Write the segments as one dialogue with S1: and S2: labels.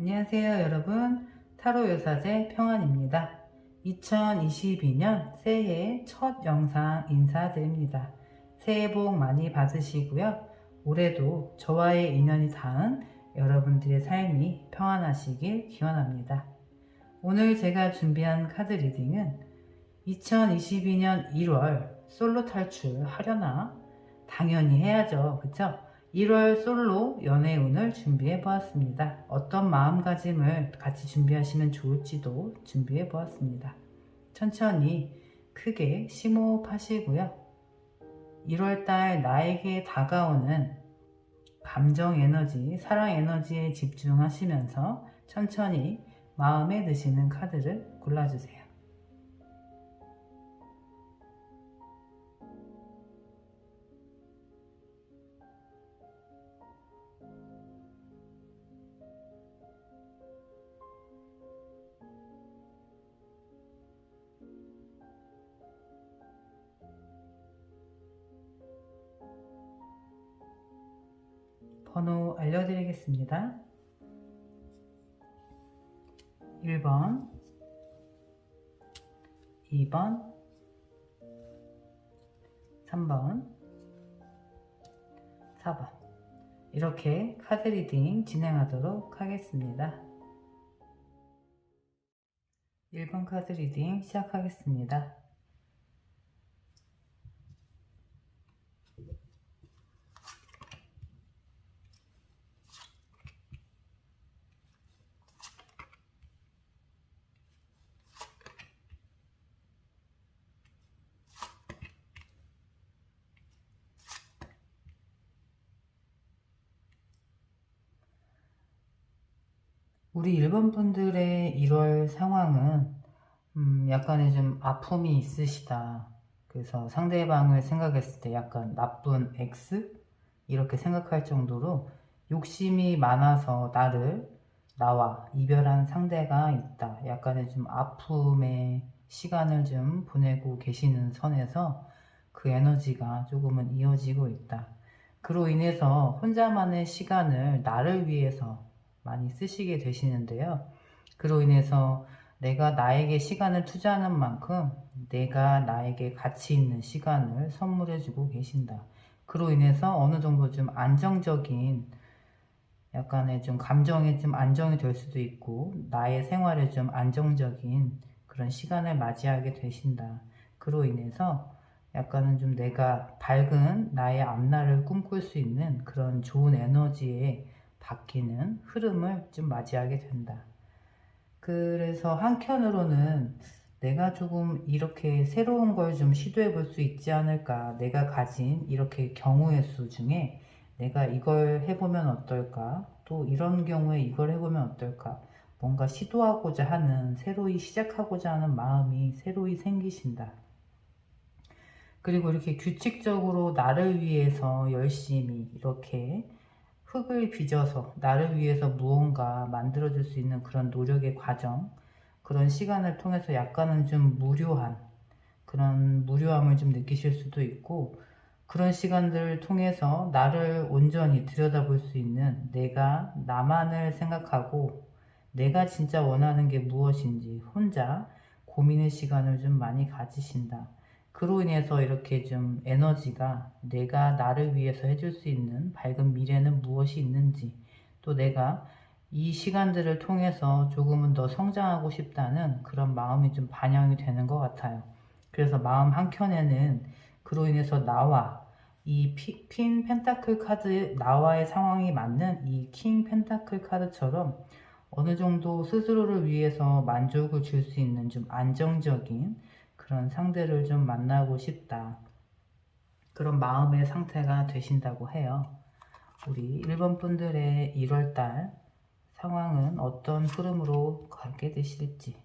S1: 안녕하세요 여러분, 타로 요사제 평안입니다. 2022년 새해 첫 영상 인사드립니다. 새해 복 많이 받으시고요. 올해도 저와의 인연이 닿은 여러분들의 삶이 평안하시길 기원합니다. 오늘 제가 준비한 카드 리딩은 2022년 1월 솔로 탈출 하려나? 당연히 해야죠. 그쵸? 1월 솔로 연애운을 준비해 보았습니다. 어떤 마음가짐을 같이 준비하시면 좋을지도 준비해 보았습니다. 천천히 크게 심호흡하시고요. 1월달 나에게 다가오는 감정 에너지, 사랑 에너지에 집중하시면서 천천히 마음에 드시는 카드를 골라주세요. 번호 알려드리겠습니다. 1번, 2번, 3번, 4번. 이렇게 카드 리딩 진행하도록 하겠습니다. 1번 카드 리딩 시작하겠습니다. 우리 일본 분들의 1월 상황은 약간의 좀 아픔이 있으시다. 그래서 상대방을 생각했을 때 약간 나쁜 X? 이렇게 생각할 정도로 욕심이 많아서 나와 이별한 상대가 있다. 약간의 좀 아픔의 시간을 좀 보내고 계시는 선에서 그 에너지가 조금은 이어지고 있다. 그로 인해서 혼자만의 시간을 나를 위해서 많이 쓰시게 되시는데요. 그로 인해서 내가 나에게 시간을 투자하는 만큼 내가 나에게 가치 있는 시간을 선물해주고 계신다. 그로 인해서 어느 정도 좀 안정적인 약간의 좀 감정이 좀 안정이 될 수도 있고 나의 생활에 좀 안정적인 그런 시간을 맞이하게 되신다. 그로 인해서 약간은 좀 내가 밝은 나의 앞날을 꿈꿀 수 있는 그런 좋은 에너지에 바뀌는 흐름을 좀 맞이하게 된다. 그래서 한켠으로는 내가 조금 이렇게 새로운 걸 좀 시도해 볼 수 있지 않을까. 내가 가진 이렇게 경우의 수 중에 내가 이걸 해보면 어떨까? 또 이런 경우에 이걸 해보면 어떨까? 뭔가 시도하고자 하는, 새로이 시작하고자 하는 마음이 새로이 생기신다. 그리고 이렇게 규칙적으로 나를 위해서 열심히 이렇게 흙을 빚어서 나를 위해서 무언가 만들어줄 수 있는 그런 노력의 과정, 그런 시간을 통해서 약간은 좀 그런 무료함을 좀 느끼실 수도 있고, 그런 시간들을 통해서 나를 온전히 들여다볼 수 있는 내가 나만을 생각하고 내가 진짜 원하는 게 무엇인지 혼자 고민의 시간을 좀 많이 가지신다. 그로 인해서 이렇게 좀 에너지가 내가 나를 위해서 해줄 수 있는 밝은 미래는 무엇이 있는지, 또 내가 이 시간들을 통해서 조금은 더 성장하고 싶다는 그런 마음이 좀 반영이 되는 것 같아요. 그래서 마음 한켠에는 그로 인해서 이 퀸 펜타클 카드, 나와의 상황이 맞는 이 킹 펜타클 카드처럼 어느 정도 스스로를 위해서 만족을 줄 수 있는 좀 안정적인 그런 상대를 좀 만나고 싶다. 그런 마음의 상태가 되신다고 해요. 우리 일본 분들의 1월달 상황은 어떤 흐름으로 가게 되실지.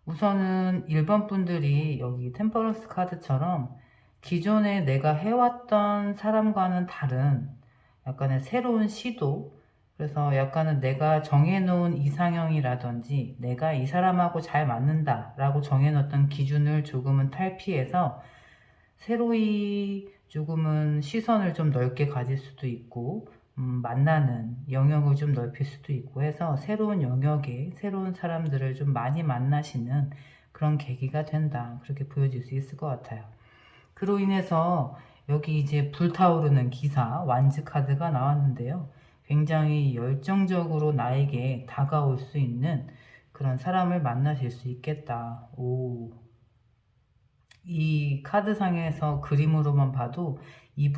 S1: 우선은 일본 분들이 여기 템퍼런스 카드처럼 기존에 내가 해왔던 사람과는 다른 약간의 새로운 시도, 그래서 약간은 내가 정해놓은 이상형이라든지 내가 이 사람하고 잘 맞는다 라고 정해놓던 기준을 조금은 탈피해서 새로이 조금은 시선을 좀 넓게 가질 수도 있고, 만나는 영역을 좀 넓힐 수도 있고 해서 새로운 영역에 새로운 사람들을 좀 많이 만나시는 그런 계기가 된다. 그렇게 보여질 수 있을 것 같아요. 그로 인해서 여기 이제 불타오르는 기사, 완즈 카드가 나왔는데요. 굉장히 열정적으로 나에게 다가올 수 있는 그런 사람을 만나실 수 있겠다. 오. 이 카드상에서 그림으로만 봐도 이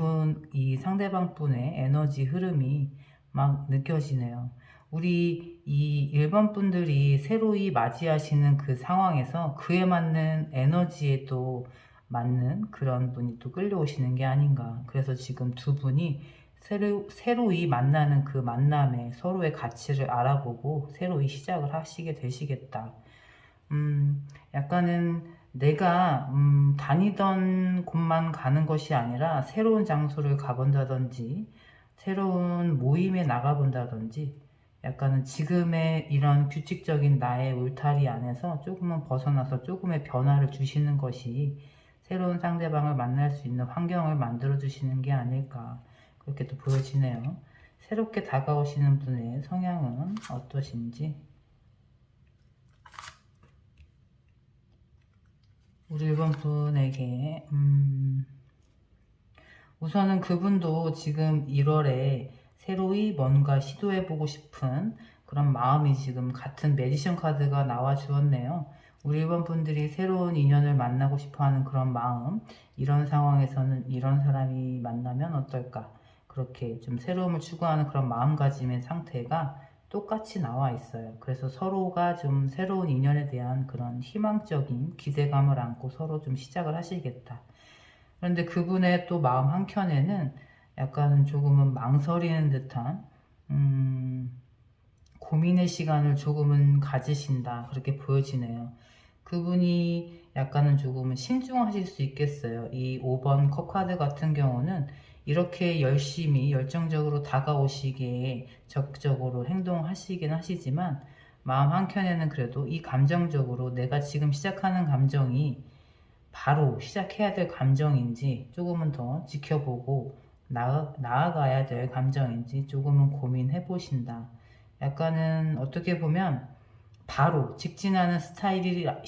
S1: 상대방 분의 에너지 흐름이 막 느껴지네요. 우리 이 1번 분들이 새로이 맞이하시는 그 상황에서 그에 맞는 에너지에 또 맞는 그런 분이 또 끌려오시는 게 아닌가. 그래서 지금 두 분이 새로이 만나는 그 만남에 서로의 가치를 알아보고 새로이 시작을 하시게 되시겠다. 약간은 내가 다니던 곳만 가는 것이 아니라 새로운 장소를 가본다든지 새로운 모임에 나가본다든지 약간은 지금의 이런 규칙적인 나의 울타리 안에서 조금은 벗어나서 조금의 변화를 주시는 것이 새로운 상대방을 만날 수 있는 환경을 만들어 주시는 게 아닐까 그렇게 또 보여지네요. 새롭게 다가오시는 분의 성향은 어떠신지 우리 1번 분에게 우선은 그분도 지금 1월에 새로이 뭔가 시도해보고 싶은 그런 마음이 지금 같은 매지션 카드가 나와 주었네요. 우리 1번 분들이 새로운 인연을 만나고 싶어하는 그런 마음, 이런 상황에서는 이런 사람이 만나면 어떨까, 그렇게 좀 새로움을 추구하는 그런 마음가짐의 상태가 똑같이 나와 있어요. 그래서 서로가 좀 새로운 인연에 대한 그런 희망적인 기대감을 안고 서로 좀 시작을 하시겠다. 그런데 그분의 또 마음 한켠에는 약간 조금은 망설이는 듯한 고민의 시간을 조금은 가지신다 그렇게 보여지네요. 그분이 약간은 조금은 신중하실 수 있겠어요. 이 5번 컵 카드 같은 경우는 이렇게 열심히 열정적으로 다가오시기에 적극적으로 행동하시긴 하시지만 마음 한켠에는 그래도 이 감정적으로 내가 지금 시작하는 감정이 바로 시작해야 될 감정인지 조금은 더 지켜보고 나아가야 될 감정인지 조금은 고민해 보신다. 약간은 어떻게 보면 바로 직진하는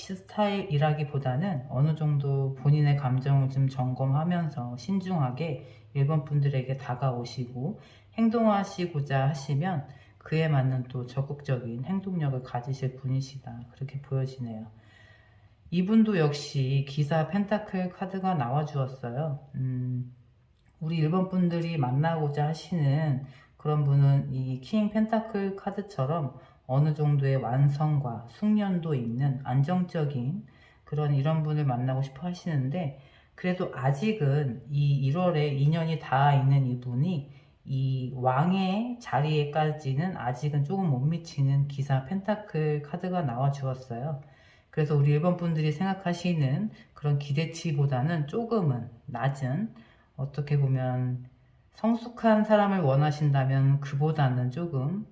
S1: 스타일이라기보다는 어느 정도 본인의 감정을 좀 점검하면서 신중하게 1번 분들에게 다가오시고 행동하시고자 하시면 그에 맞는 또 적극적인 행동력을 가지실 분이시다. 그렇게 보여지네요. 이분도 역시 기사 펜타클 카드가 나와 주었어요. 우리 1번 분들이 만나고자 하시는 그런 분은 이 킹 펜타클 카드처럼 어느 정도의 완성과 숙련도 있는 안정적인 그런 이런 분을 만나고 싶어 하시는데, 그래도 아직은 이 1월에 인연이 닿아 있는 이분이 이 왕의 자리에까지는 아직은 조금 못 미치는 기사 펜타클 카드가 나와 주었어요. 그래서 우리 1번 분들이 생각하시는 그런 기대치보다는 조금은 낮은, 어떻게 보면 성숙한 사람을 원하신다면 그보다는 조금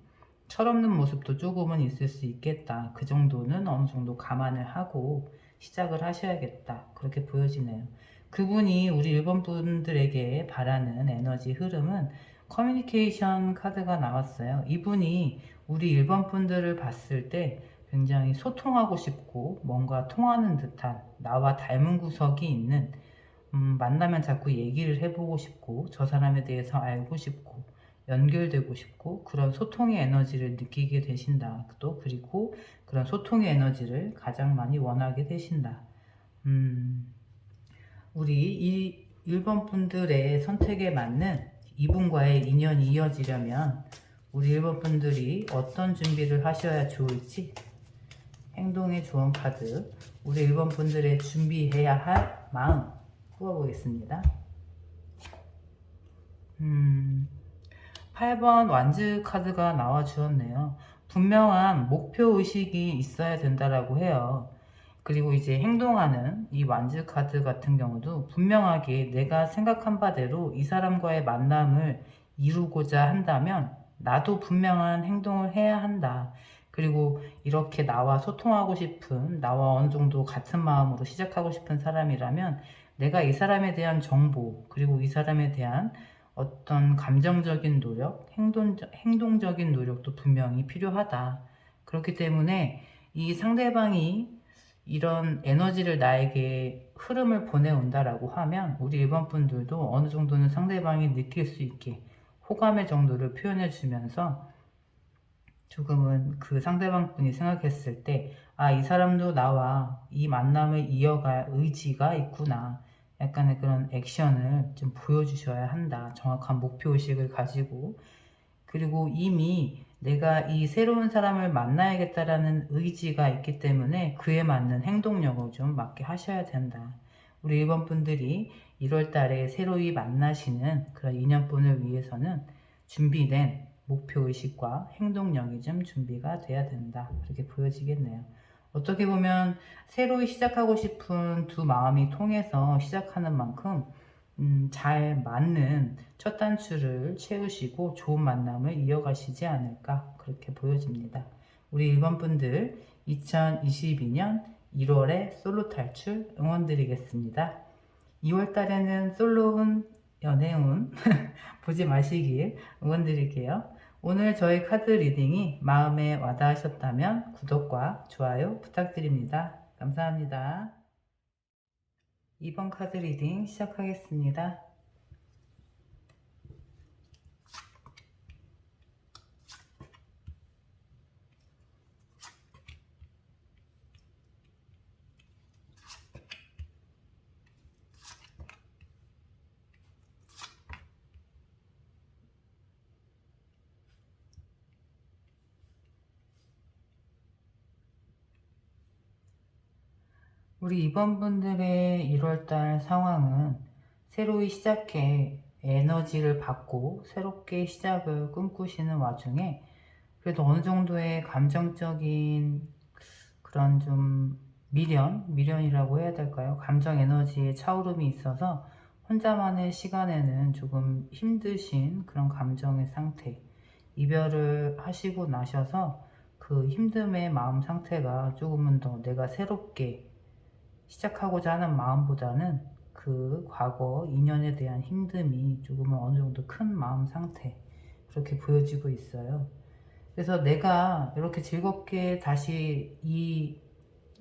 S1: 철없는 모습도 조금은 있을 수 있겠다. 그 정도는 어느 정도 감안을 하고 시작을 하셔야겠다. 그렇게 보여지네요. 그분이 우리 1번 분들에게 바라는 에너지 흐름은 커뮤니케이션 카드가 나왔어요. 이분이 우리 1번 분들을 봤을 때 굉장히 소통하고 싶고 뭔가 통하는 듯한 나와 닮은 구석이 있는, 만나면 자꾸 얘기를 해보고 싶고 저 사람에 대해서 알고 싶고 연결되고 싶고 그런 소통의 에너지를 느끼게 되신다. 또 그리고 그런 소통의 에너지를 가장 많이 원하게 되신다. 우리 이 1번 분들의 선택에 맞는 이분과의 인연이 이어지려면 우리 1번 분들이 어떤 준비를 하셔야 좋을지, 행동의 조언 카드, 우리 1번 분들의 준비해야 할 마음 뽑아보겠습니다. 8번 완즈 카드가 나와 주었네요. 분명한 목표 의식이 있어야 된다라고 해요. 그리고 이제 행동하는 이 완즈 카드 같은 경우도 분명하게 내가 생각한 바대로 이 사람과의 만남을 이루고자 한다면 나도 분명한 행동을 해야 한다. 그리고 이렇게 나와 소통하고 싶은, 나와 어느 정도 같은 마음으로 시작하고 싶은 사람이라면 내가 이 사람에 대한 정보, 그리고 이 사람에 대한 어떤 감정적인 노력, 행동적인 노력도 분명히 필요하다. 그렇기 때문에 이 상대방이 이런 에너지를 나에게 흐름을 보내온다라고 하면 우리 1번 분들도 어느 정도는 상대방이 느낄 수 있게 호감의 정도를 표현해 주면서 조금은 그 상대방 분이 생각했을 때, 아, 이 사람도 나와 이 만남을 이어갈 의지가 있구나. 약간의 그런 액션을 좀 보여주셔야 한다. 정확한 목표의식을 가지고. 그리고 이미 내가 이 새로운 사람을 만나야겠다라는 의지가 있기 때문에 그에 맞는 행동력을 좀 맞게 하셔야 된다. 우리 1번 분들이 1월 달에 새로이 만나시는 그런 인연분을 위해서는 준비된 목표의식과 행동력이 좀 준비가 돼야 된다. 그렇게 보여지겠네요. 어떻게 보면 새로이 시작하고 싶은 두 마음이 통해서 시작하는 만큼 잘 맞는 첫 단추를 채우시고 좋은 만남을 이어가시지 않을까 그렇게 보여집니다. 우리 1번 분들 2022년 1월에 솔로 탈출 응원드리겠습니다. 2월 달에는 솔로운 연애운 보지 마시길 응원드릴게요. 오늘 저희 카드 리딩이 마음에 와닿으셨다면 구독과 좋아요 부탁드립니다. 감사합니다. 2번 카드 리딩 시작하겠습니다. 우리 2번 분들의 1월달 상황은 새로이 시작해 에너지를 받고 새롭게 시작을 꿈꾸시는 와중에 그래도 어느 정도의 감정적인 그런 좀 미련이라고 해야 될까요? 감정 에너지의 차오름이 있어서 혼자만의 시간에는 조금 힘드신 그런 감정의 상태. 이별을 하시고 나셔서 그 힘듦의 마음 상태가 조금은 더 내가 새롭게 시작하고자 하는 마음보다는 그 과거 인연에 대한 힘듦이 조금은 어느 정도 큰 마음 상태 그렇게 보여지고 있어요. 그래서 내가 이렇게 즐겁게 다시 이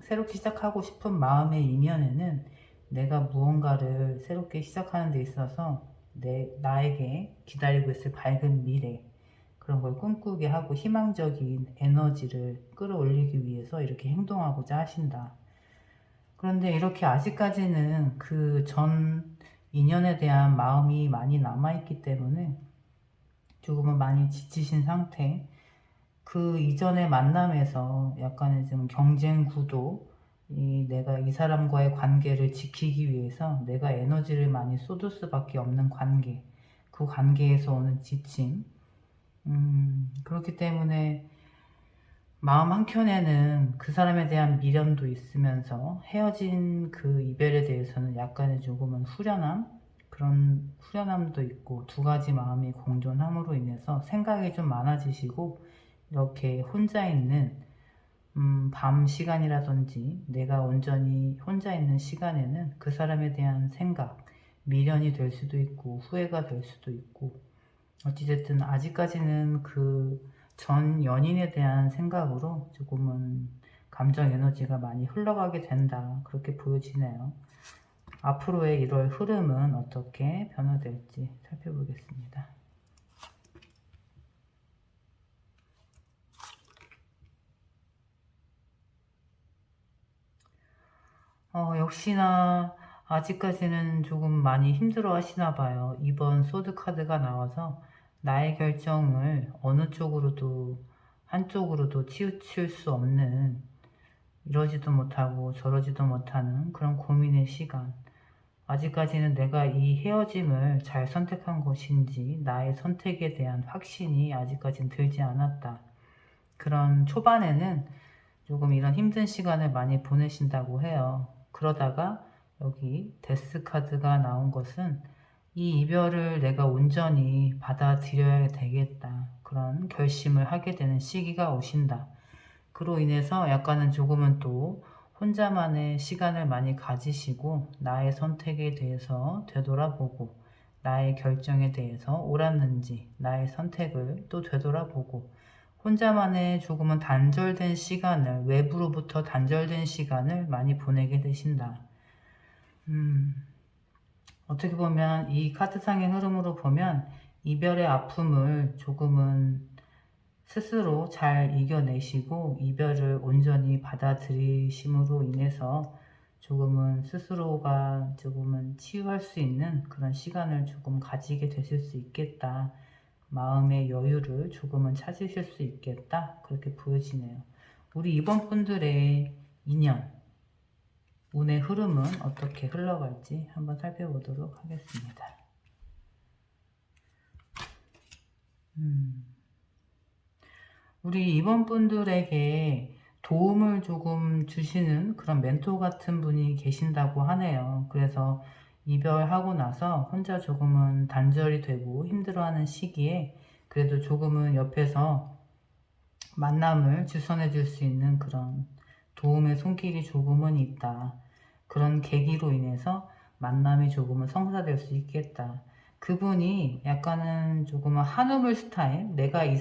S1: 새롭게 시작하고 싶은 마음의 이면에는 내가 무언가를 새롭게 시작하는 데 있어서 나에게 기다리고 있을 밝은 미래 그런 걸 꿈꾸게 하고 희망적인 에너지를 끌어올리기 위해서 이렇게 행동하고자 하신다. 그런데 이렇게 아직까지는 그 전 인연에 대한 마음이 많이 남아있기 때문에 조금은 많이 지치신 상태, 그 이전의 만남에서 약간의 좀 경쟁 구도, 내가 이 사람과의 관계를 지키기 위해서 내가 에너지를 많이 쏟을 수밖에 없는 관계, 그 관계에서 오는 지침, 그렇기 때문에 마음 한켠에는 그 사람에 대한 미련도 있으면서 헤어진 그 이별에 대해서는 약간의 조금은 그런 후련함도 있고 두 가지 마음이 공존함으로 인해서 생각이 좀 많아지시고 이렇게 혼자 있는 밤 시간이라든지 내가 온전히 혼자 있는 시간에는 그 사람에 대한 생각, 미련이 될 수도 있고 후회가 될 수도 있고 어찌됐든 아직까지는 그 전 연인에 대한 생각으로 조금은 감정 에너지가 많이 흘러가게 된다 그렇게 보여지네요. 앞으로의 1월 흐름은 어떻게 변화될지 살펴보겠습니다. 역시나 아직까지는 조금 많이 힘들어 하시나 봐요. 이번 소드 카드가 나와서 나의 결정을 어느 쪽으로도 한쪽으로도 치우칠 수 없는 이러지도 못하고 저러지도 못하는 그런 고민의 시간. 아직까지는 내가 이 헤어짐을 잘 선택한 것인지 나의 선택에 대한 확신이 아직까지는 들지 않았다. 그런 초반에는 조금 이런 힘든 시간을 많이 보내신다고 해요. 그러다가 여기 데스 카드가 나온 것은 이 이별을 내가 온전히 받아들여야 되겠다. 그런 결심을 하게 되는 시기가 오신다. 그로 인해서 약간은 조금은 또 혼자만의 시간을 많이 가지시고 나의 선택에 대해서 되돌아보고 나의 결정에 대해서 옳았는지 나의 선택을 또 되돌아보고 혼자만의 조금은 단절된 시간을 외부로부터 단절된 시간을 많이 보내게 되신다. 어떻게 보면 이 카드상의 흐름으로 보면 이별의 아픔을 조금은 스스로 잘 이겨내시고 이별을 온전히 받아들이심으로 인해서 조금은 스스로가 조금은 치유할 수 있는 그런 시간을 조금 가지게 되실 수 있겠다. 마음의 여유를 조금은 찾으실 수 있겠다. 그렇게 보여지네요. 우리 이번 분들의 인연, 운의 흐름은 어떻게 흘러갈지 한번 살펴보도록 하겠습니다. 우리 이번 분들에게 도움을 조금 주시는 그런 멘토 같은 분이 계신다고 하네요. 그래서 이별하고 나서 혼자 조금은 단절이 되고 힘들어하는 시기에 그래도 조금은 옆에서 만남을 주선해 줄 수 있는 그런 도움의 손길이 조금은 있다. 그런 계기로 인해서 만남이 조금은 성사될 수 있겠다. 그분이 약간은 조금은 한우물 스타일, 내가 이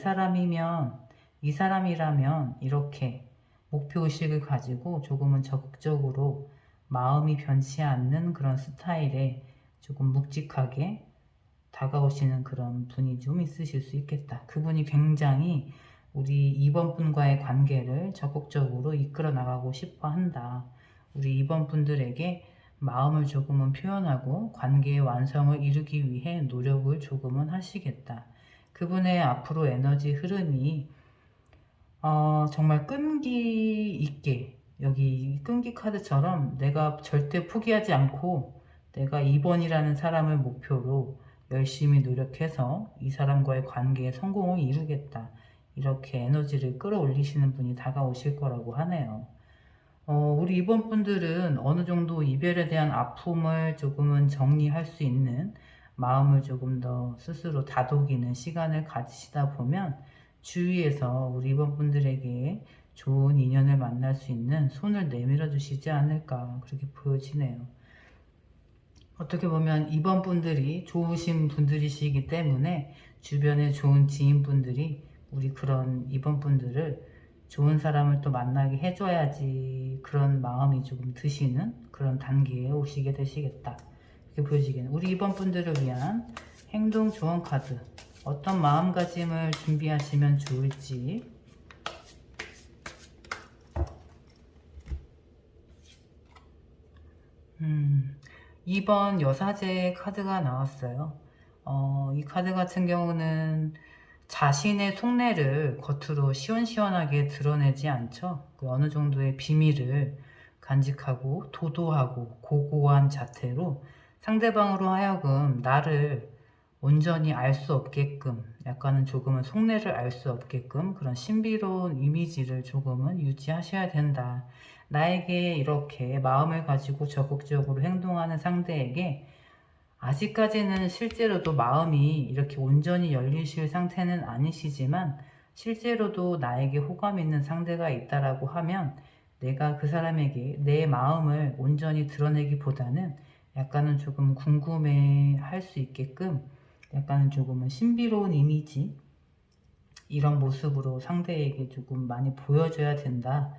S1: 사람이라면 이렇게 목표의식을 가지고 조금은 적극적으로 마음이 변치 않는 그런 스타일에 조금 묵직하게 다가오시는 그런 분이 좀 있으실 수 있겠다. 그분이 굉장히 우리 2번 분과의 관계를 적극적으로 이끌어 나가고 싶어 한다. 우리 2번 분들에게 마음을 조금은 표현하고 관계의 완성을 이루기 위해 노력을 조금은 하시겠다. 그분의 앞으로 에너지 흐름이 정말 끈기 있게, 여기 끈기 카드처럼 내가 절대 포기하지 않고 내가 2번이라는 사람을 목표로 열심히 노력해서 이 사람과의 관계에 성공을 이루겠다. 이렇게 에너지를 끌어올리시는 분이 다가오실 거라고 하네요. 우리 이번 분들은 어느 정도 이별에 대한 아픔을 조금은 정리할 수 있는 마음을 조금 더 스스로 다독이는 시간을 가지시다 보면 주위에서 우리 이번 분들에게 좋은 인연을 만날 수 있는 손을 내밀어 주시지 않을까 그렇게 보여지네요. 어떻게 보면 이번 분들이 좋으신 분들이시기 때문에 주변에 좋은 지인분들이 우리 그런 이번 분들을 좋은 사람을 또 만나게 해줘야지 그런 마음이 조금 드시는 그런 단계에 오시게 되시겠다. 이렇게 보여지겠네요. 우리 이번 분들을 위한 행동 조언 카드 어떤 마음가짐을 준비하시면 좋을지 음, 2번 여사제 카드가 나왔어요. 이 카드 같은 경우는 자신의 속내를 겉으로 시원시원하게 드러내지 않죠. 그 어느 정도의 비밀을 간직하고 도도하고 고고한 자태로 상대방으로 하여금 나를 온전히 알 수 없게끔 약간은 조금은 속내를 알 수 없게끔 그런 신비로운 이미지를 조금은 유지하셔야 된다. 나에게 이렇게 마음을 가지고 적극적으로 행동하는 상대에게 아직까지는 실제로도 마음이 이렇게 온전히 열리실 상태는 아니시지만 실제로도 나에게 호감 있는 상대가 있다라고 하면 내가 그 사람에게 내 마음을 온전히 드러내기보다는 약간은 조금 궁금해 할 수 있게끔 약간은 조금은 신비로운 이미지 이런 모습으로 상대에게 조금 많이 보여줘야 된다.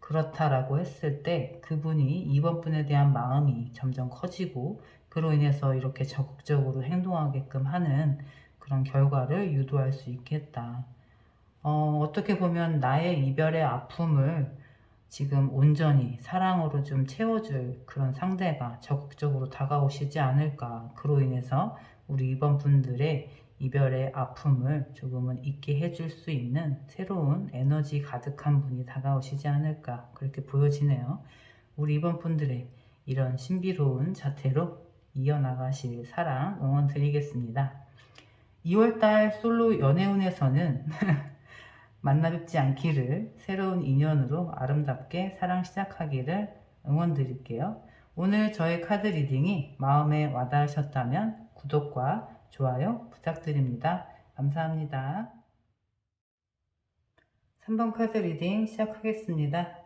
S1: 그렇다라고 했을 때 그분이 이번 분에 대한 마음이 점점 커지고 그로 인해서 이렇게 적극적으로 행동하게끔 하는 그런 결과를 유도할 수 있겠다. 어떻게 보면 나의 이별의 아픔을 지금 온전히 사랑으로 좀 채워줄 그런 상대가 적극적으로 다가오시지 않을까. 그로 인해서 우리 이번 분들의 이별의 아픔을 조금은 잊게 해줄 수 있는 새로운 에너지 가득한 분이 다가오시지 않을까. 그렇게 보여지네요. 우리 이번 분들의 이런 신비로운 자태로 이어나가실 사랑 응원 드리겠습니다. 2월달 솔로 연애운에서는 만나 뵙지 않기를 새로운 인연으로 아름답게 사랑 시작하기를 응원 드릴게요. 오늘 저의 카드 리딩이 마음에 와닿으셨다면 구독과 좋아요 부탁드립니다. 감사합니다. 3번 카드 리딩 시작하겠습니다.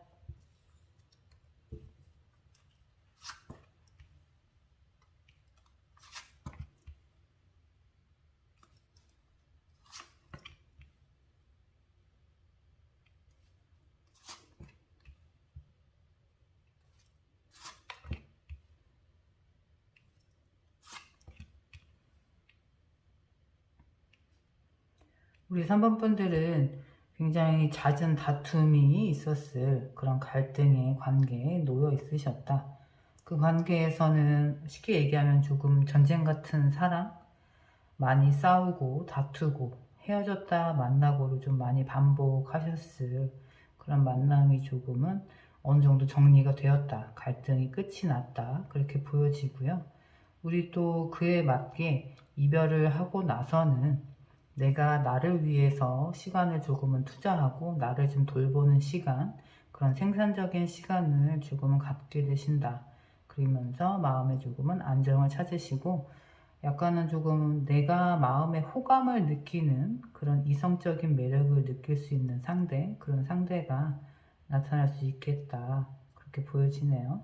S1: 우리 3번 분들은 굉장히 잦은 다툼이 있었을 그런 갈등의 관계에 놓여 있으셨다. 그 관계에서는 쉽게 얘기하면 조금 전쟁 같은 사랑, 많이 싸우고 다투고 헤어졌다 만나고를 좀 많이 반복하셨을 그런 만남이 조금은 어느 정도 정리가 되었다. 갈등이 끝이 났다. 그렇게 보여지고요. 우리 또 그에 맞게 이별을 하고 나서는 내가 나를 위해서 시간을 조금은 투자하고 나를 좀 돌보는 시간, 그런 생산적인 시간을 조금은 갖게 되신다. 그러면서 마음에 조금은 안정을 찾으시고 약간은 조금 내가 마음에 호감을 느끼는 그런 이성적인 매력을 느낄 수 있는 상대, 그런 상대가 나타날 수 있겠다. 그렇게 보여지네요.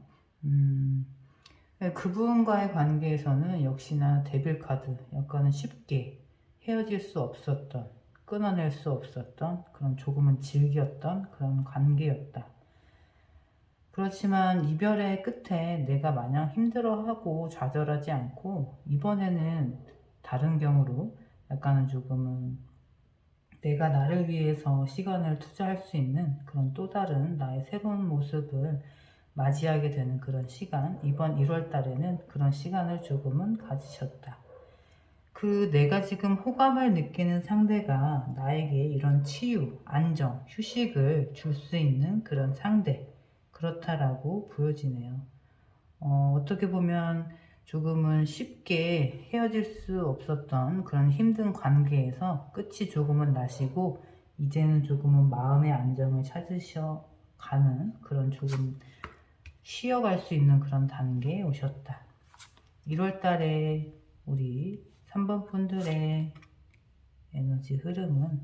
S1: 그분과의 관계에서는 역시나 데빌 카드, 약간은 쉽게 헤어질 수 없었던, 끊어낼 수 없었던 그런 조금은 질겼던 그런 관계였다. 그렇지만 이별의 끝에 내가 마냥 힘들어하고 좌절하지 않고 이번에는 다른 경우로 약간은 조금은 내가 나를 위해서 시간을 투자할 수 있는 그런 또 다른 나의 새로운 모습을 맞이하게 되는 그런 시간, 이번 1월 달에는 그런 시간을 조금은 가지셨다. 그 내가 지금 호감을 느끼는 상대가 나에게 이런 치유, 안정, 휴식을 줄 수 있는 그런 상대, 그렇다라고 보여지네요. 어떻게 보면 조금은 쉽게 헤어질 수 없었던 그런 힘든 관계에서 끝이 조금은 나시고 이제는 조금은 마음의 안정을 찾으셔 가는 그런 조금 쉬어갈 수 있는 그런 단계에 오셨다. 1월 달에 우리 3번 분들의 에너지 흐름은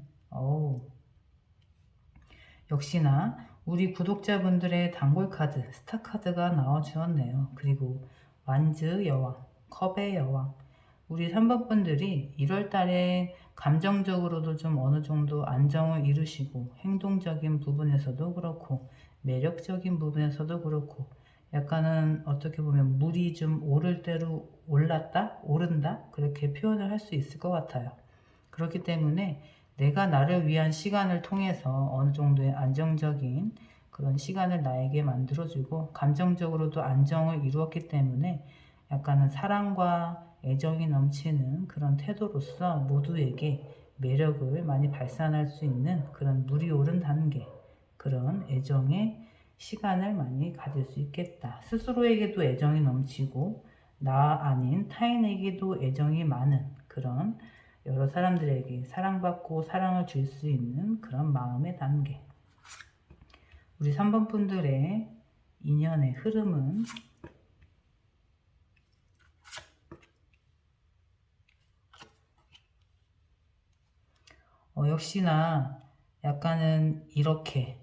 S1: 역시나 우리 구독자분들의 단골 카드, 스타 카드가 나와 주었네요. 그리고 완즈 여왕, 컵의 여왕. 우리 3번 분들이 1월 달에 감정적으로도 좀 어느 정도 안정을 이루시고 행동적인 부분에서도 그렇고 매력적인 부분에서도 그렇고 약간은 어떻게 보면 물이 좀 오를 대로 올랐다? 오른다? 그렇게 표현을 할 수 있을 것 같아요. 그렇기 때문에 내가 나를 위한 시간을 통해서 어느 정도의 안정적인 그런 시간을 나에게 만들어주고 감정적으로도 안정을 이루었기 때문에 약간은 사랑과 애정이 넘치는 그런 태도로서 모두에게 매력을 많이 발산할 수 있는 그런 물이 오른 단계, 그런 애정의 시간을 많이 가질 수 있겠다. 스스로에게도 애정이 넘치고 나 아닌 타인에게도 애정이 많은 그런 여러 사람들에게 사랑받고 사랑을 줄 수 있는 그런 마음의 단계. 우리 3번 분들의 인연의 흐름은 역시나 약간은 이렇게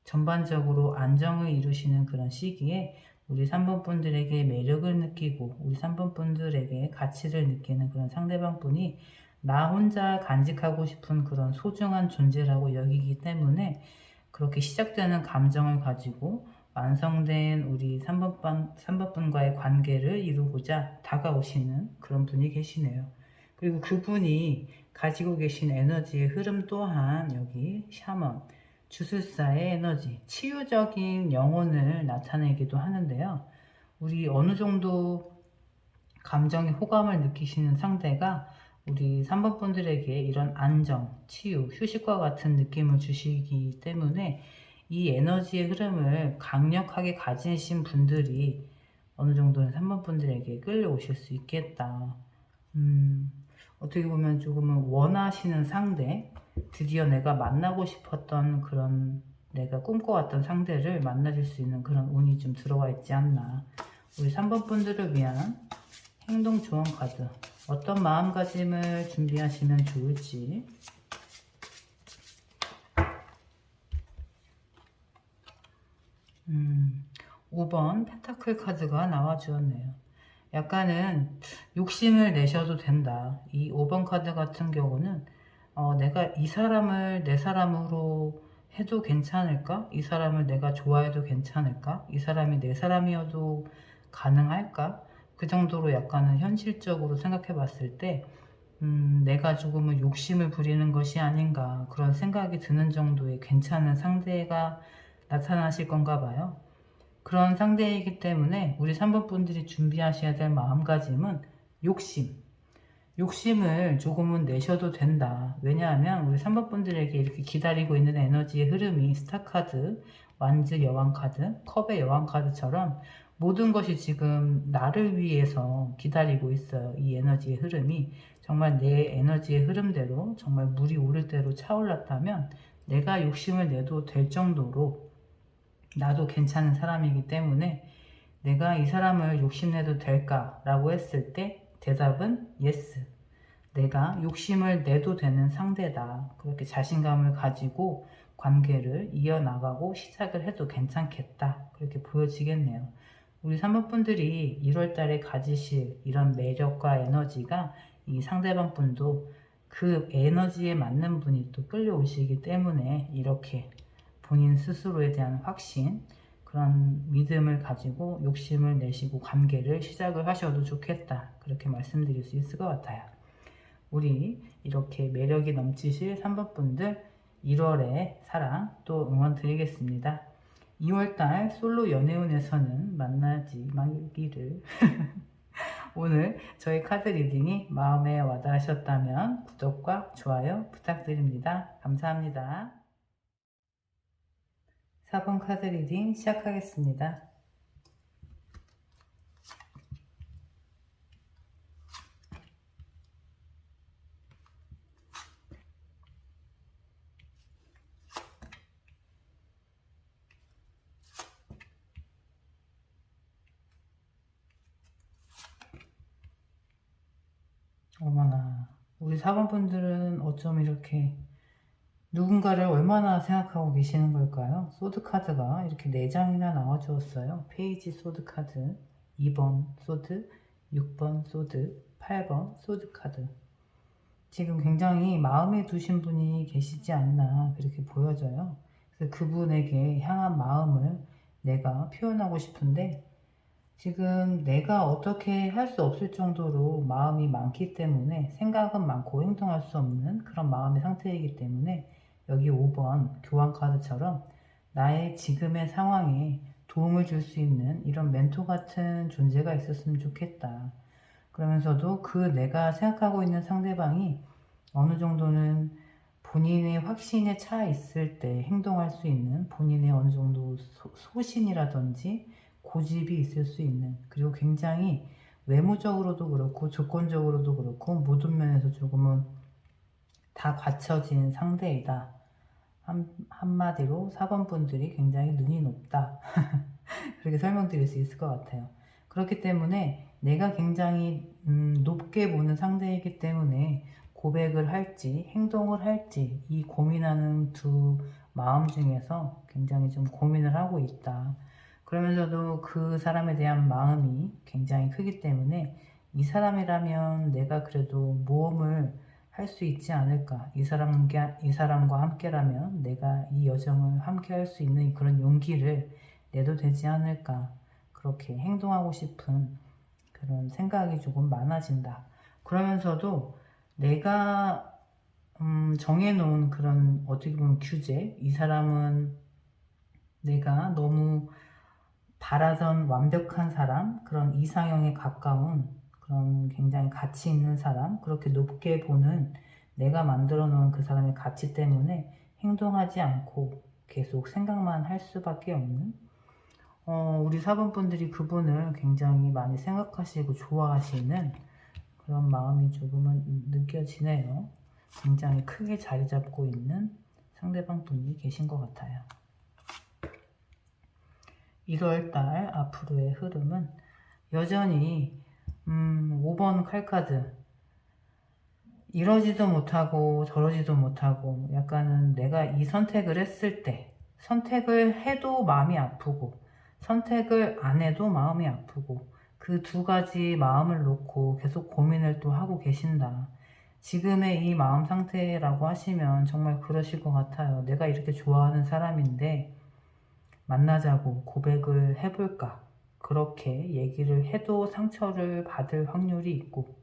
S1: 전반적으로 안정을 이루시는 그런 시기에 우리 3번 분들에게 매력을 느끼고 우리 3번 분들에게 가치를 느끼는 그런 상대방 분이 나 혼자 간직하고 싶은 그런 소중한 존재라고 여기기 때문에 그렇게 시작되는 감정을 가지고 완성된 우리 3번 분과의 관계를 이루고자 다가오시는 그런 분이 계시네요. 그리고 그분이 가지고 계신 에너지의 흐름 또한 여기 샤먼, 주술사의 에너지, 치유적인 영혼을 나타내기도 하는데요. 우리 어느 정도 감정의 호감을 느끼시는 상대가 우리 3번 분들에게 이런 안정, 치유, 휴식과 같은 느낌을 주시기 때문에 이 에너지의 흐름을 강력하게 가지신 분들이 어느 정도는 3번 분들에게 끌려오실 수 있겠다. 어떻게 보면 조금은 원하시는 상대, 드디어 내가 만나고 싶었던 그런 내가 꿈꿔왔던 상대를 만나줄 수 있는 그런 운이 좀 들어와 있지 않나. 우리 3번 분들을 위한 행동 조언 카드, 어떤 마음가짐을 준비하시면 좋을지. 5번 펜타클 카드가 나와 주었네요. 약간은 욕심을 내셔도 된다. 이 5번 카드 같은 경우는 내가 이 사람을 내 사람으로 해도 괜찮을까? 이 사람을 내가 좋아해도 괜찮을까? 이 사람이 내 사람이어도 가능할까? 그 정도로 약간은 현실적으로 생각해 봤을 때 내가 조금은 욕심을 부리는 것이 아닌가 그런 생각이 드는 정도의 괜찮은 상대가 나타나실 건가 봐요. 그런 상대이기 때문에 우리 3번 분들이 준비하셔야 될 마음가짐은 욕심을 조금은 내셔도 된다. 왜냐하면 우리 3번 분들에게 이렇게 기다리고 있는 에너지의 흐름이 스타카드, 완즈 여왕카드, 컵의 여왕카드처럼 모든 것이 지금 나를 위해서 기다리고 있어요. 이 에너지의 흐름이 정말 내 에너지의 흐름대로 정말 물이 오를 대로 차올랐다면 내가 욕심을 내도 될 정도로 나도 괜찮은 사람이기 때문에 내가 이 사람을 욕심내도 될까라고 했을 때 대답은 yes. 내가 욕심을 내도 되는 상대다. 그렇게 자신감을 가지고 관계를 이어나가고 시작을 해도 괜찮겠다. 그렇게 보여지겠네요. 우리 3번 분들이 1월 달에 가지실 이런 매력과 에너지가 이 상대방 분도 그 에너지에 맞는 분이 또 끌려오시기 때문에 이렇게 본인 스스로에 대한 확신, 그런 믿음을 가지고 욕심을 내시고 관계를 시작을 하셔도 좋겠다. 그렇게 말씀드릴 수 있을 것 같아요. 우리 이렇게 매력이 넘치실 3번 분들 1월에 사랑 또 응원 드리겠습니다. 2월달 솔로 연애운에서는 만나지 말기를 오늘 저희 카드 리딩이 마음에 와닿으셨다면 구독과 좋아요 부탁드립니다. 감사합니다. 4번 카드 리딩 시작하겠습니다. 어머나, 우리 4번 분들은 어쩜 이렇게 누군가를 얼마나 생각하고 계시는 걸까요? 소드 카드가 이렇게 4장이나 나와주었어요. 페이지 소드 카드, 2번 소드, 6번 소드, 8번 소드 카드. 지금 굉장히 마음에 두신 분이 계시지 않나 그렇게 보여져요. 그래서 그분에게 향한 마음을 내가 표현하고 싶은데 지금 내가 어떻게 할 수 없을 정도로 마음이 많기 때문에 생각은 많고 행동할 수 없는 그런 마음의 상태이기 때문에 여기 5번 교환 카드처럼 나의 지금의 상황에 도움을 줄 수 있는 이런 멘토 같은 존재가 있었으면 좋겠다. 그러면서도 그 내가 생각하고 있는 상대방이 어느 정도는 본인의 확신에 차 있을 때 행동할 수 있는 본인의 어느 정도 소신이라든지 고집이 있을 수 있는, 그리고 굉장히 외모적으로도 그렇고 조건적으로도 그렇고 모든 면에서 조금은 다 갖춰진 상대이다. 한마디로 4번 분들이 굉장히 눈이 높다. 그렇게 설명드릴 수 있을 것 같아요. 그렇기 때문에 내가 굉장히 높게 보는 상대이기 때문에 고백을 할지 행동을 할지 이 고민하는 두 마음 중에서 굉장히 좀 고민을 하고 있다. 그러면서도 그 사람에 대한 마음이 굉장히 크기 때문에 이 사람이라면 내가 그래도 모험을 할 수 있지 않을까. 이 사람과 함께라면 내가 이 여정을 함께 할 수 있는 그런 용기를 내도 되지 않을까. 그렇게 행동하고 싶은 그런 생각이 조금 많아진다. 그러면서도 내가 정해놓은 그런 어떻게 보면 규제, 이 사람은 내가 너무 바라던 완벽한 사람, 그런 이상형에 가까운 그런 굉장히 가치 있는 사람, 그렇게 높게 보는 내가 만들어 놓은 그 사람의 가치 때문에 행동하지 않고 계속 생각만 할 수밖에 없는 우리 4번 분들이 그분을 굉장히 많이 생각하시고 좋아하시는 그런 마음이 조금은 느껴지네요. 굉장히 크게 자리 잡고 있는 상대방 분이 계신 것 같아요. 1월달 앞으로의 흐름은 여전히 5번 칼카드 이러지도 못하고 저러지도 못하고 약간은 내가 이 선택을 했을 때 선택을 해도 마음이 아프고 선택을 안 해도 마음이 아프고 그 두 가지 마음을 놓고 계속 고민을 또 하고 계신다. 지금의 이 마음 상태라고 하시면 정말 그러실 것 같아요. 내가 이렇게 좋아하는 사람인데 만나자고 고백을 해볼까? 그렇게 얘기를 해도 상처를 받을 확률이 있고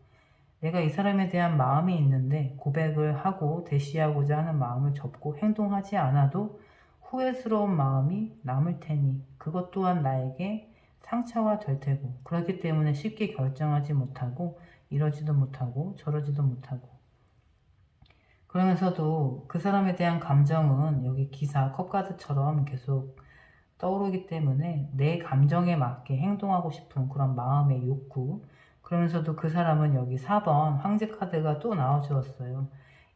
S1: 내가 이 사람에 대한 마음이 있는데 고백을 하고 대시하고자 하는 마음을 접고 행동하지 않아도 후회스러운 마음이 남을 테니 그것 또한 나에게 상처가 될 테고, 그렇기 때문에 쉽게 결정하지 못하고 이러지도 못하고 저러지도 못하고, 그러면서도 그 사람에 대한 감정은 여기 기사 컵카드처럼 계속 떠오르기 때문에 내 감정에 맞게 행동하고 싶은 그런 마음의 욕구, 그러면서도 그 사람은 여기 4번 황제 카드가 또 나와주었어요.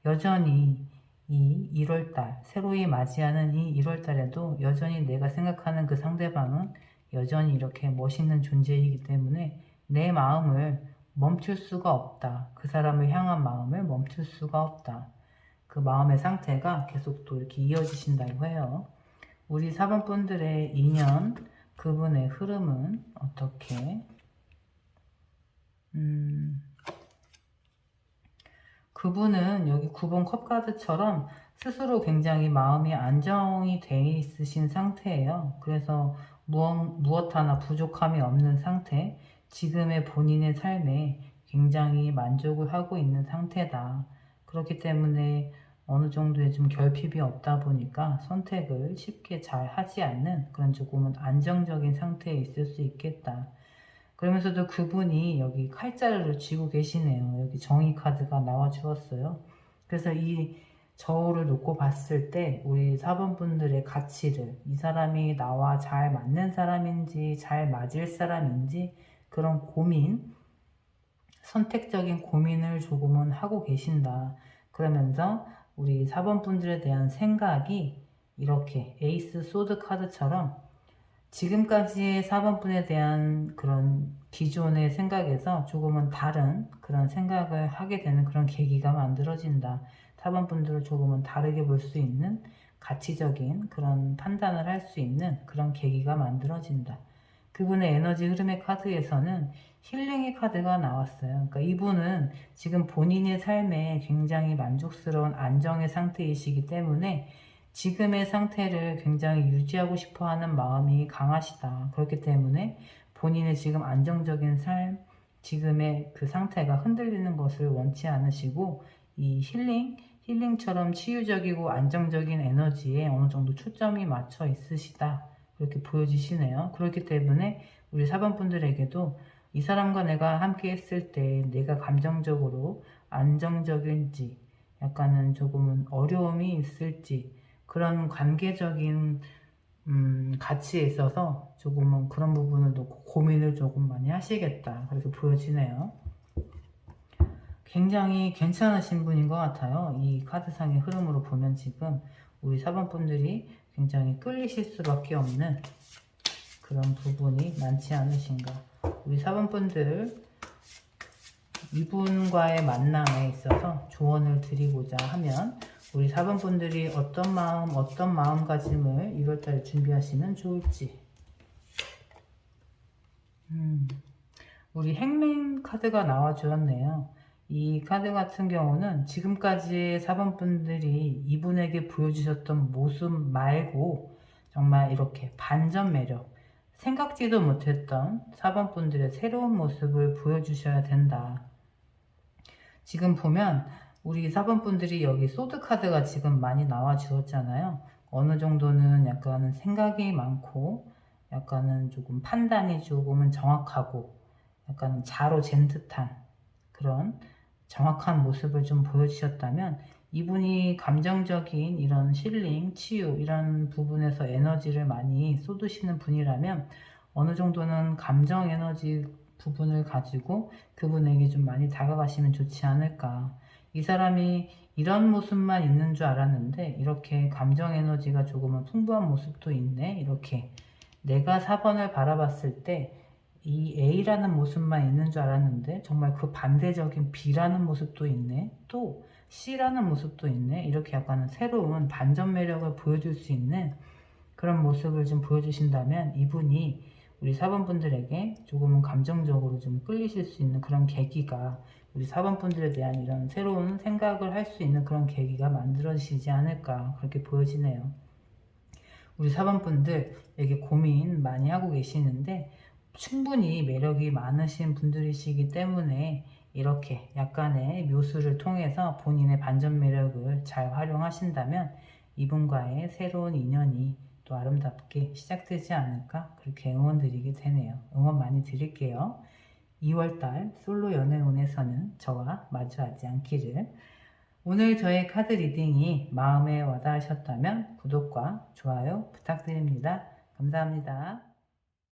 S1: 여전히 이 1월달, 새로이 맞이하는 이 1월달에도 여전히 내가 생각하는 그 상대방은 여전히 이렇게 멋있는 존재이기 때문에 내 마음을 멈출 수가 없다. 그 사람을 향한 마음을 멈출 수가 없다. 그 마음의 상태가 계속 또 이렇게 이어지신다고 해요. 우리 4번 분들의 인연, 그분의 흐름은 어떻게? 그분은 여기 9번 컵카드처럼 스스로 굉장히 마음이 안정이 돼 있으신 상태예요. 그래서 무엇 하나 부족함이 없는 상태, 지금의 본인의 삶에 굉장히 만족을 하고 있는 상태다. 그렇기 때문에 어느 정도의 좀 결핍이 없다 보니까 선택을 쉽게 잘 하지 않는 그런 조금은 안정적인 상태에 있을 수 있겠다. 그러면서도 그분이 여기 칼자루를 쥐고 계시네요. 여기 정의 카드가 나와 주었어요. 그래서 이 저울을 놓고 봤을 때 우리 4번 분들의 가치를, 이 사람이 나와 잘 맞는 사람인지 잘 맞을 사람인지 그런 고민, 선택적인 고민을 조금은 하고 계신다. 그러면서 우리 4번 분들에 대한 생각이 이렇게 에이스 소드 카드처럼 지금까지의 4번 분에 대한 그런 기존의 생각에서 조금은 다른 그런 생각을 하게 되는 그런 계기가 만들어진다. 4번 분들을 조금은 다르게 볼 수 있는 가치적인 그런 판단을 할 수 있는 그런 계기가 만들어진다. 그분의 에너지 흐름의 카드에서는 힐링의 카드가 나왔어요. 그러니까 이분은 지금 본인의 삶에 굉장히 만족스러운 안정의 상태이시기 때문에 지금의 상태를 굉장히 유지하고 싶어 하는 마음이 강하시다. 그렇기 때문에 본인의 지금 안정적인 삶, 지금의 그 상태가 흔들리는 것을 원치 않으시고 이 힐링처럼 치유적이고 안정적인 에너지에 어느 정도 초점이 맞춰 있으시다. 그렇게 보여지시네요. 그렇기 때문에 우리 4번 분들에게도 이 사람과 내가 함께 했을 때 내가 감정적으로 안정적인지 약간은 조금은 어려움이 있을지 그런 관계적인 가치에 있어서 조금은 그런 부분을 놓고 고민을 조금 많이 하시겠다. 그렇게 보여지네요. 굉장히 괜찮으신 분인 것 같아요. 이 카드상의 흐름으로 보면 지금 우리 4번 분들이 굉장히 끌리실 수밖에 없는 그런 부분이 많지 않으신가. 우리 4번 분들 이분과의 만남에 있어서 조언을 드리고자 하면 우리 4번 분들이 어떤 마음가짐을 1월달에 준비하시면 좋을지. 우리 행맨 카드가 나와 주었네요. 이 카드 같은 경우는 지금까지 4번 분들이 이분에게 보여주셨던 모습 말고 정말 이렇게 반전 매력, 생각지도 못했던 4번 분들의 새로운 모습을 보여주셔야 된다. 지금 보면 우리 4번 분들이 여기 소드 카드가 지금 많이 나와 주었잖아요. 어느 정도는 약간은 생각이 많고 약간은 조금 판단이 조금은 정확하고 약간 자로 잰 듯한 그런 정확한 모습을 좀 보여주셨다면 이분이 감정적인 이런 힐링, 치유 이런 부분에서 에너지를 많이 쏟으시는 분이라면 어느 정도는 감정 에너지 부분을 가지고 그분에게 좀 많이 다가가시면 좋지 않을까. 이 사람이 이런 모습만 있는 줄 알았는데 이렇게 감정 에너지가 조금은 풍부한 모습도 있네. 이렇게 내가 4번을 바라봤을 때 이 A라는 모습만 있는 줄 알았는데 정말 그 반대적인 B라는 모습도 있네. 또 C라는 모습도 있네. 이렇게 약간은 새로운 반전 매력을 보여줄 수 있는 그런 모습을 좀 보여주신다면 이분이 우리 4번 분들에게 조금은 감정적으로 좀 끌리실 수 있는 그런 계기가, 우리 4번 분들에 대한 이런 새로운 생각을 할 수 있는 그런 계기가 만들어지지 않을까 그렇게 보여지네요. 우리 4번 분들에게 고민 많이 하고 계시는데 충분히 매력이 많으신 분들이시기 때문에 이렇게 약간의 묘수를 통해서 본인의 반전 매력을 잘 활용하신다면 이분과의 새로운 인연이 또 아름답게 시작되지 않을까 그렇게 응원드리게 되네요. 응원 많이 드릴게요. 2월달 솔로 연애운에서는 저와 마주하지 않기를. 오늘 저의 카드 리딩이 마음에 와닿으셨다면 구독과 좋아요 부탁드립니다. 감사합니다.